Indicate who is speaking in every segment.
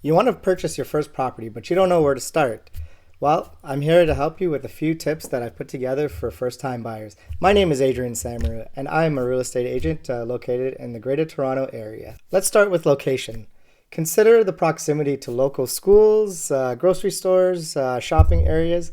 Speaker 1: You want to purchase your first property, but you don't know where to start. Well, I'm here to help you with a few tips that I've put together for first-time buyers. My name is Adrian Samaru, and I'm a real estate agent located in the Greater Toronto area. Let's start with location. Consider the proximity to local schools, grocery stores, shopping areas,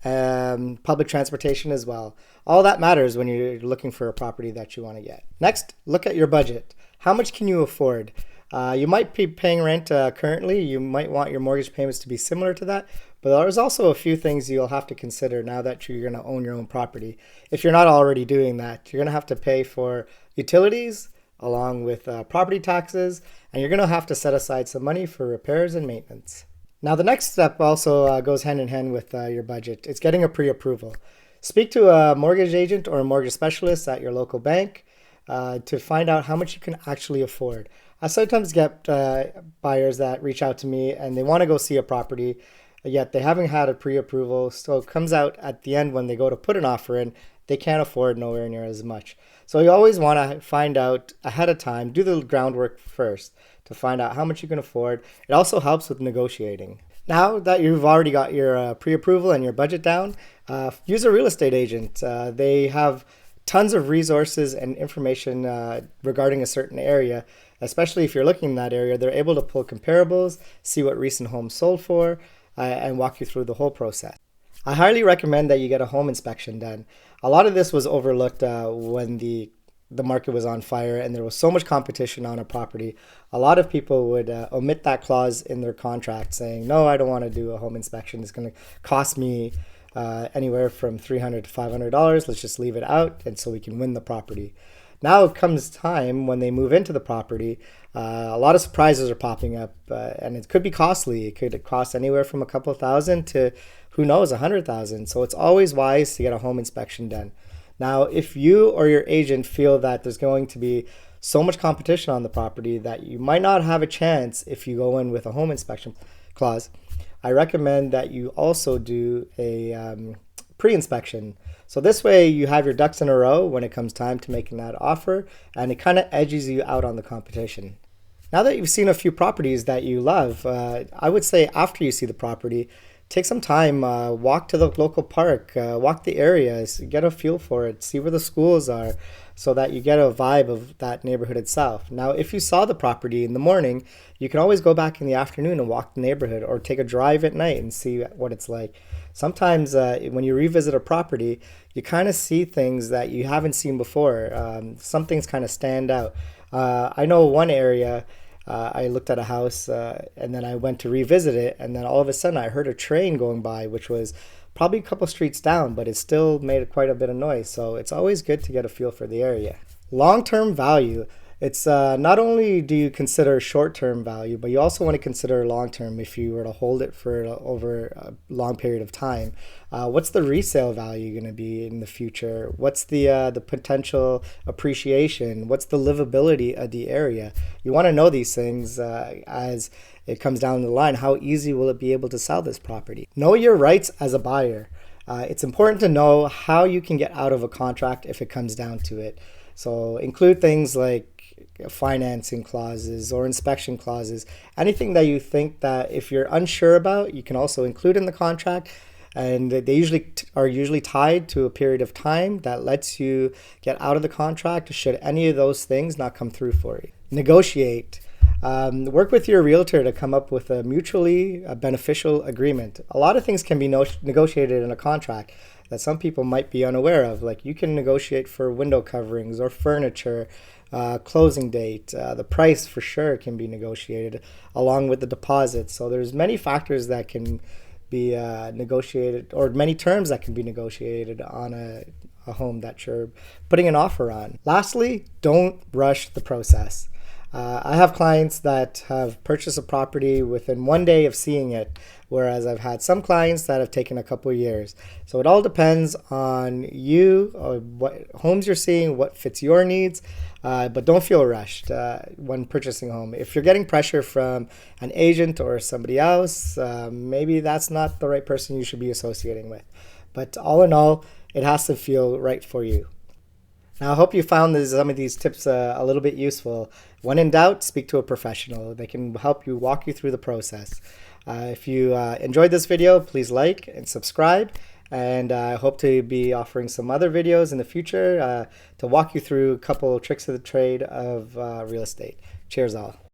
Speaker 1: public transportation as well. All that matters when you're looking for a property that you want to get. Next, look at your budget. How much can you afford? You might be paying rent currently. You might want your mortgage payments to be similar to that, but there's also a few things you'll have to consider now that you're going to own your own property. If you're not already doing that, you're going to have to pay for utilities along with property taxes, and you're going to have to set aside some money for repairs and maintenance. Now, the next step also goes hand in hand with your budget. It's getting a pre-approval. Speak to a mortgage agent or a mortgage specialist at your local bank to find out how much you can actually afford. I sometimes get buyers that reach out to me and they want to go see a property, yet they haven't had a pre-approval. So it comes out at the end when they go to put an offer in, they can't afford nowhere near as much. So you always want to find out ahead of time, do the groundwork first to find out how much you can afford. It also helps with negotiating. Now that you've already got your pre-approval and your budget down, use a real estate agent. They have tons of resources and information regarding a certain area. Especially if you're looking in that area, they're able to pull comparables, see what recent homes sold for, and walk you through the whole process. I highly recommend that you get a home inspection done. A lot of this was overlooked when the market was on fire and there was so much competition on a property. A lot of people would omit that clause in their contract saying, no, I don't want to do a home inspection. It's going to cost me anywhere from $300 to $500. Let's just leave it out and so we can win the property. Now it comes time when they move into the property, a lot of surprises are popping up and it could be costly. It could cost anywhere from a couple of thousand to, who knows, 100,000. So it's always wise to get a home inspection done. Now, if you or your agent feel that there's going to be so much competition on the property that you might not have a chance if you go in with a home inspection clause, I recommend that you also do a pre-inspection. So this way you have your ducks in a row when it comes time to making that offer, and it kind of edges you out on the competition. Now that you've seen a few properties that you love, I would say after you see the property, take some time, walk to the local park, walk the areas, get a feel for it, see where the schools are, so that you get a vibe of that neighborhood itself. Now, if you saw the property in the morning, you can always go back in the afternoon and walk the neighborhood or take a drive at night and see what it's like. Sometimes when you revisit a property, you kind of see things that you haven't seen before. Some things kind of stand out. I know one area, I looked at a house and then I went to revisit it, and then all of a sudden I heard a train going by, which was probably a couple streets down, but it still made quite a bit of noise. So it's always good to get a feel for the area. Long-term value. It's not only do you consider short-term value, but you also want to consider long-term if you were to hold it for over a long period of time. What's the resale value going to be in the future? What's the potential appreciation? What's the livability of the area? You want to know these things as it comes down the line. How easy will it be able to sell this property? Know your rights as a buyer. It's important to know how you can get out of a contract if it comes down to it. So include things like financing clauses or inspection clauses, anything that you think that if you're unsure about, you can also include in the contract. And they usually are tied to a period of time that lets you get out of the contract should any of those things not come through for you. Negotiate. Work with your realtor to come up with a mutually beneficial agreement. A lot of things can be negotiated in a contract that some people might be unaware of. Like you can negotiate for window coverings or furniture, closing date, the price for sure can be negotiated along with the deposit. So there's many factors that can be negotiated, or many terms that can be negotiated on a home that you're putting an offer on. Lastly, don't rush the process. I have clients that have purchased a property within one day of seeing it, whereas I've had some clients that have taken a couple of years. So it all depends on you, or what homes you're seeing, what fits your needs, but don't feel rushed when purchasing a home. If you're getting pressure from an agent or somebody else, maybe that's not the right person you should be associating with. But all in all, it has to feel right for you. Now, I hope you found some of these tips a little bit useful. When in doubt, speak to a professional. They can help you, walk you through the process. If you enjoyed this video, please like and subscribe. And I hope to be offering some other videos in the future to walk you through a couple tricks of the trade of real estate. Cheers all.